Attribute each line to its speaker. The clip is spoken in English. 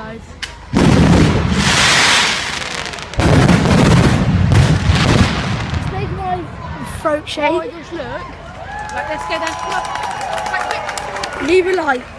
Speaker 1: guys.
Speaker 2: Let's make my throat
Speaker 1: Oh
Speaker 2: shape.
Speaker 1: my gosh, look. Right, let's go down. Come on. Quick, quick.
Speaker 2: Leave a like.